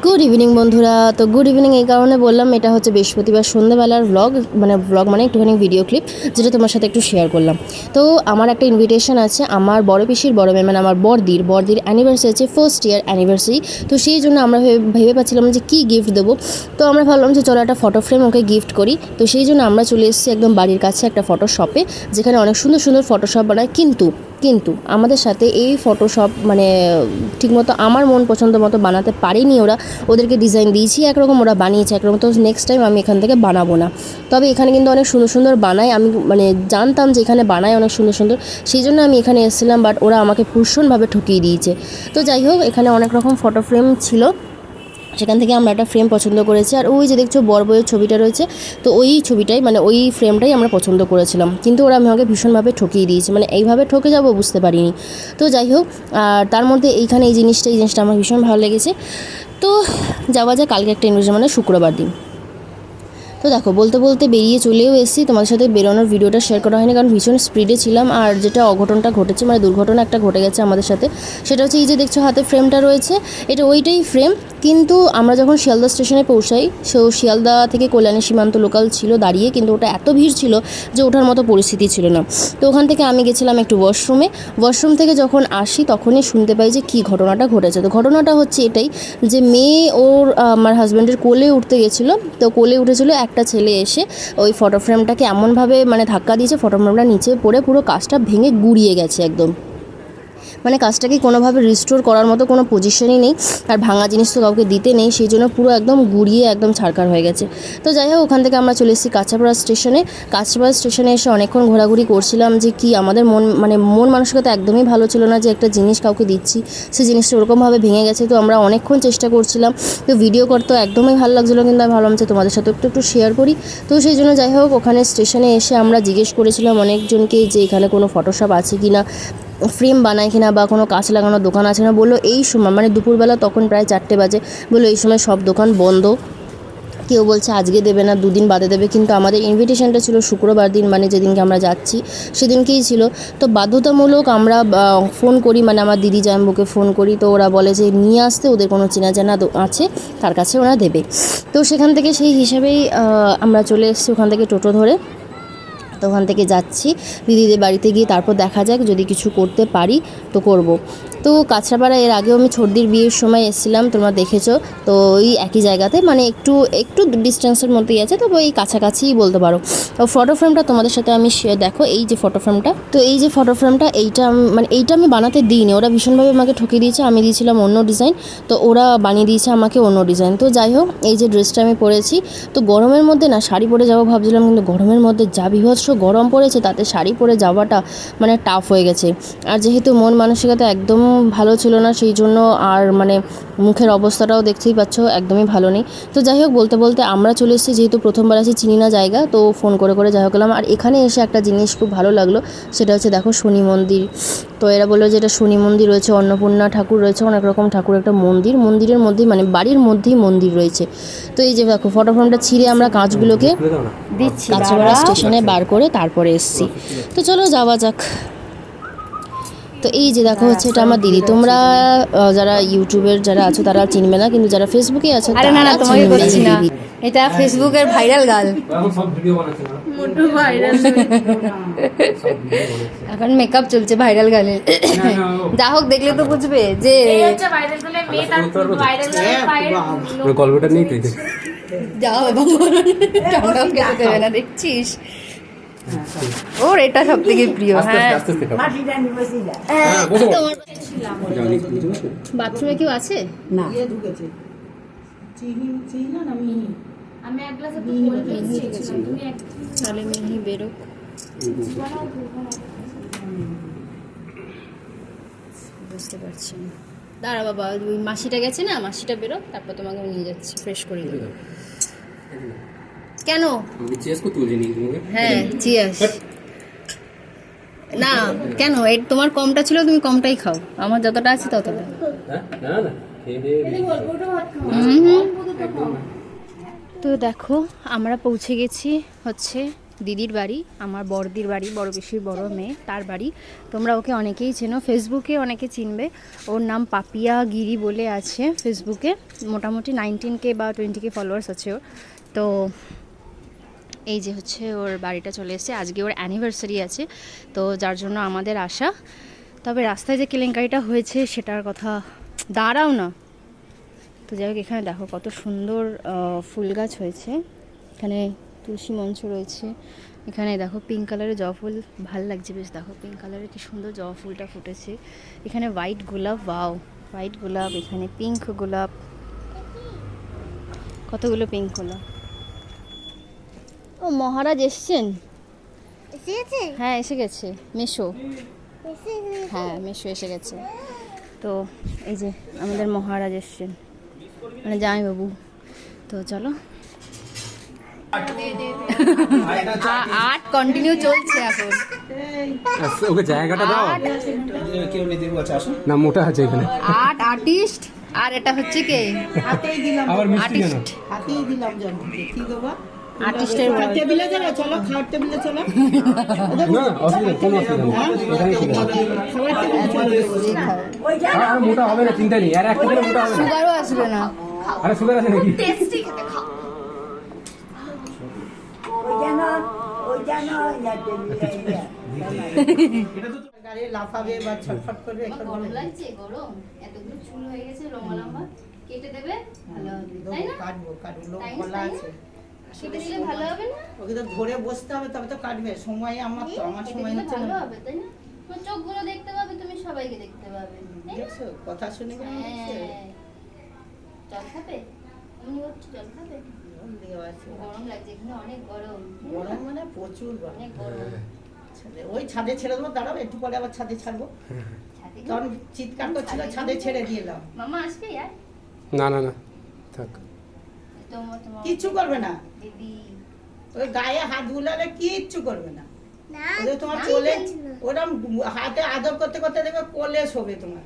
Good evening বন্ধুরা। তো good evening এই কারণে বললাম, এটা হচ্ছে বৃহস্পতিবার সন্ধ্যাবেলার ব্লগ মানে একটুখানি ভিডিও ক্লিপ, যেটা তোমার সাথে একটু শেয়ার করলাম। তো আমার একটা ইনভিটেশন আছে আমার বড় পিসির বড় মেয়ে, মানে আমার বড়দির অ্যানিভার্সারি আছে, ফার্স্ট ইয়ার অ্যানিভার্সারি। তো সেই জন্য আমরা ভেবে পাচ্ছিলাম যে কী গিফট দেবো। তো আমরা ভাবলাম যে চলো একটা ফটো ফ্রেম ওকে গিফট করি। তো সেই জন্য আমরা চলে এসেছি একদম বাড়ির কাছে একটা ফটো শপে, যেখানে অনেক সুন্দর সুন্দর ফটোশপ বানায়। কিন্তু আমাদের সাথে এই ফটোশপ মানে ঠিকমতো আমার মন পছন্দ মতো বানাতে পারেনি ওরা। ওদেরকে ডিজাইন দিয়েছি একরকম, ওরা বানিয়েছে একরকম। তো নেক্সট টাইম আমি এখান থেকে বানাবো না। তবে এখানে কিন্তু অনেক সুন্দর সুন্দর বানায়, আমি মানে জানতাম যে এখানে বানায় অনেক সুন্দর সুন্দর, সেই জন্য আমি এখানে এসেছিলাম। বাট ওরা আমাকে ভীষণভাবে ঠকিয়ে দিয়েছে। তো যাই হোক, এখানে অনেক রকম ফটো ফ্রেম ছিল, সেখান থেকে আমরা একটা ফ্রেম পছন্দ করেছি। আর ওই যে দেখছো বড় বইয়ের ছবিটা রয়েছে, তো ওই ছবিটাই মানে ওই ফ্রেমটাই আমরা পছন্দ করেছিলাম। কিন্তু ওরা আমাকে ভীষণভাবে ঠকিয়ে দিয়েছে, মানে এইভাবে ঠকে যাবো বুঝতে পারিনি। তো যাই হোক, আর তার মধ্যে এইখানে এই জিনিসটা আমার ভীষণ ভালো লেগেছে। তো যাওয়া যায় কালকে একটা ইনভিটেশন, মানে শুক্রবার দিন। তো দেখো বলতে বলতে বেরিয়ে চলেও এসেছি। তোমাদের সাথে বেরোনোর ভিডিওটা শেয়ার করা হয়নি, কারণ ভীষণ স্পিডে ছিলাম। আর যেটা অঘটনটা ঘটেছে, মানে দুর্ঘটনা একটা ঘটে গেছে আমাদের সাথে, সেটা হচ্ছে এই যে দেখছো হাতে ফ্রেমটা রয়েছে, এটা ওইটাই ফ্রেম। কিন্তু আমরা যখন শিয়ালদা স্টেশনে পৌঁছাই, শিয়ালদা থেকে কল্যাণী সীমান্ত লোকাল ছিল দাঁড়িয়ে, কিন্তু ওটা এত ভিড় ছিল যে ওঠার মতো পরিস্থিতি ছিল না। তো ওখান থেকে আমি গেছিলাম একটু ওয়াশরুম থেকে যখন আসি তখনই শুনতে পাই যে কী ঘটনাটা ঘটেছে। তো ঘটনাটা হচ্ছে এটাই যে মেয়ে ওর আমার হাজব্যান্ডের কোলে উঠতে গেছিলো। তো কোলে উঠেছিলো, একটা ছেলে এসে ওই ফটো ফ্রেমটাকে এমনভাবে মানে ধাক্কা দিয়েছে, ফটো ফ্রেমটা নিচে পড়ে পুরো কাঁচটা ভেঙে গুঁড়িয়ে গেছে একদম। মানে কাজটাকে কোনোভাবে রিস্টোর করার মতো কোনো পজিশনই নেই, আর ভাঙা জিনিস তো কাউকে দিতে নেই, সেই জন্য পুরো একদম গুঁড়িয়ে একদম ছারকার হয়ে গেছে। তো যাই হোক, ওখান থেকে আমরা চলে এসেছি কাঁচরাপাড়া স্টেশনে এসে অনেকক্ষণ ঘোরাঘুরি করছিলাম যে কি আমাদের মন মানসিকতা একদমই ভালো ছিল না যে একটা জিনিস কাউকে দিচ্ছি, সেই জিনিসটা ওরকমভাবে ভেঙে গেছে। তো আমরা অনেকক্ষণ চেষ্টা করছিলাম, তো ভিডিও করতে একদমই ভালো লাগছিলো, কিন্তু আমি ভাবলাম যে তোমাদের সাথে একটু শেয়ার করি। তো সেই জন্য যাই হোক, ওখানে স্টেশনে এসে আমরা জিজ্ঞেস করেছিলাম অনেকজনকে যে এখানে কোনো ফটোশপ আছে কি না, ফ্রেম বানায় কিনা, বা কোনো কাঁচ লাগানোর দোকান আছে না। বললো এই সময় মানে দুপুরবেলা, তখন প্রায় 4টে বাজে, বললো এই সময় সব দোকান বন্ধ। কেউ বলছে আজকে দেবে না, 2 দিন বাদে দেবে। কিন্তু আমাদের ইনভিটেশনটা ছিল শুক্রবার দিন, মানে যেদিনকে আমরা যাচ্ছি সেদিনকেই ছিল। তো বাধ্যতামূলক আমরা ফোন করি, মানে আমার দিদি জাম্বুকে ফোন করি। তো ওরা বলে যে নিয়ে আসতে, ওদের কোনো চেনা জানা আছে, তার কাছে ওরা দেবে। তো সেখান থেকে সেই হিসাবেই আমরা চলে এসেছি ওখান থেকে টোটো ধরে। তো ওখান থেকে যাচ্ছি দিদিদের বাড়িতে গিয়ে, তারপর দেখা যাক যদি কিছু করতে পারি তো করব। তো কাঁচরাপাড়া এর আগেও আমি ছোটদির বিয়ের সময় এসেছিলাম, তোমরা দেখেছো। তো ওই একই জায়গাতে, মানে একটু ডিস্টেন্সের মধ্যেই আছে, তবে এই কাছাকাছিই বলতে পারো। তো ফটো ফ্রেমটা তোমাদের সাথে আমি দেখো, এই যে ফটো ফ্রেমটা, তো এই যে ফটো ফ্রেমটা, এইটা আমি বানাতে দিইনি, ওরা ভীষণভাবে আমাকে ঠকিয়ে দিয়েছে। আমি দিয়েছিলাম অন্য ডিজাইন, তো ওরা বানিয়ে দিয়েছে আমাকে অন্য ডিজাইন। তো যাই হোক, এই যে ড্রেসটা আমি পরেছি, তো গরমের মধ্যে না শাড়ি পরে যাবো ভাবছিলাম, কিন্তু গরমের মধ্যে যা বিভৎস গরম পড়েছে, তাতে শাড়ি পরে যাওয়াটা মানে টাফ হয়ে গেছে। আর যেহেতু মন মানসিকতা একদম ভালো ছিল না, সেই জন্য আর মানে মুখের অবস্থাটাও দেখতেই পাচ্ছ একদমই ভালো নেই। তো যাই হোক, বলতে বলতে আমরা চলে এসেছি, যেহেতু প্রথমবার আছি, চিনি না জায়গা, তো ফোন করে যাই হোক গেলাম। আর এখানে এসে একটা জিনিস খুব ভালো লাগলো, সেটা হচ্ছে দেখো শনি মন্দির। তো এরা বললো যে এটা শনি মন্দির রয়েছে, অন্নপূর্ণা ঠাকুর রয়েছে, অনেক রকম ঠাকুর, একটা মন্দিরের মধ্যেই মানে বাড়ির মধ্যেই মন্দির রয়েছে। তো এই যে দেখো ফটো ফ্রেমটা ছিঁড়ে আমরা কাঁচগুলোকে দিচ্ছি কাঁচরাপাড়া স্টেশনে বার করে তারপরে এসেছি। তো চলো যাওয়া যাক। তো এই যে দেখো হচ্ছে এটা আমার দিদি। তোমরা যারা ইউটিউবের যারা আছো তারা চিনবে না, কিন্তু যারা ফেসবুকে আছো আরে না না, তোমাকে বলছি না, এটা ফেসবুকের ভাইরাল গার্ল। এখন মেকআপ চলছে ভাইরাল গার্লের। যা হোক, দেখলে তো বুঝবে যে গল্পটা নেই। যাও এবং দেবে না, দেখছিস ওর এটা সব থেকে প্রিয়। হ্যাঁ, বাথরুমে কেউ আছে না তাহলে মিহি বেরো। বুঝতে পারছি না, দাঁড়া বাবা, ওই মাসিটা গেছে না, মাসিটা বেরো, তারপর তোমাকে নিয়ে যাচ্ছি, ফ্রেশ করে দেবো। কেন? হ্যাঁ চিয়ার্স। না কেন, তোমার কমটা ছিল, তুমি কমটাই খাও, আমার যতটা আছে ততটা। তো দেখো আমরা পৌঁছে গেছি হচ্ছে দিদির বাড়ি, আমার বড়দির বাড়ি, বড় পিসির বড় মেয়ে, তার বাড়ি। তোমরা ওকে অনেকেই চেনো, ফেসবুকে অনেকে চিনবে। ওর নাম পাপিয়া গিরি বলে আছে ফেসবুকে, মোটামুটি 19K বা 20K ফলোয়ার্স আছে ওর। তো এই যে হচ্ছে ওর বাড়িটা চলে এসেছে, আজকে ওর অ্যানিভার্সারি আছে, তো যার জন্য আমাদের আসা। তবে রাস্তায় যে কেলেঙ্কারিটা হয়েছে সেটার কথা, দাঁড়াও না। তো যাই হোক, এখানে দেখো কত সুন্দর ফুল গাছ হয়েছে, এখানে তুলসী মঞ্চ রয়েছে, এখানে দেখো পিঙ্ক কালারের জবা ফুল, ভাল লাগছে বেশ। দেখো পিঙ্ক কালারের কি সুন্দর জবা ফুলটা ফুটেছে। এখানে হোয়াইট গোলাপ, ওয়াও হোয়াইট গোলাপ, এখানে পিঙ্ক গোলাপ, কতগুলো পিঙ্ক গোলাপ। ও মহারাজ এসছেন? হ্যাঁ এসে গেছে, মেশো। হ্যাঁ মেশো এসে গেছে। তো এই যে আমাদের মহারাজ এসছেন, মানে জামাইবাবু। তো চলো, আর্ট কন্টিনিউ চলছে এখন। ওকে জায়গাটা দাও। কেউ নিতে বলছে আসুন। না মোটা আছে এখানে। আর্ট আর্টিস্ট, আর এটা হচ্ছে কে? হাতেই দিলাম, আবার মিষ্টি কেন? আর্টিস্ট, হাতেই দিলাম জানো কি দেবো। আর্টিস্টের খাওয়ার টেবিলে চলো, চলো খাওয়ার টেবিলে চলো। না অসুবিধা, কোনো অসুবিধা নেই, এখানেই ঠিক আছে। খাওয়ার টেবিলে চলো। আর মোটা হবে না, চিন্তা নেই, আর একটা করে মোটা হবে না। সুগারও আসবে না। আরে সুগার আছে নাকি? গাড়ি লাফাবে বা ছটফট করবে এখন গরম লাগছে, গরম এতগুলো চুল হয়ে গেছে লম্বা লম্বা, কেটে দেবে ভালো হবে, তাই না? কাটবো কাটবো, লোক তাই না, বলা তাই না? আছে। কেটে দিলে ভালো হবে না? ওকে তো ধরে বসতে হবে, তবে তো কাটবে। সময় আমার তো, আমার কেটে সময় দিলে হচ্ছে ভালো না। হবে, তাই না? তোমার চোখগুলো দেখতে পাবে, তুমি সবাইকে দেখতে পাবে, তাই না? দেখছো কথা শুনে কেমন হচ্ছে? হ্যাঁ। জল খাবে? এমনি হচ্ছে, জল খাবে? জল দেওয়া আছে। গরম লাগছে, এখানে অনেক গরম, গরম মানে প্রচুর গরম। অনেক গরম। ওই ছাদে ছেড়ে দেবো, দাঁড়াবো একটু পরে আবার ছাদে ছাড়বো। ছাদে কি? তখন চিৎকার করছিল, ছাদে ছেড়ে দিয়ে এলাম। মামা আসবে আর না না না থাক। তোমার কিচ্ছু করবে না, দিদি ওই গায়ে হাত বুলালে কিচ্ছু করবে না। ওদের তোমার কোলে, ওরম হাতে আদর করতে করতে দেখবে কোলে শোবে তোমার।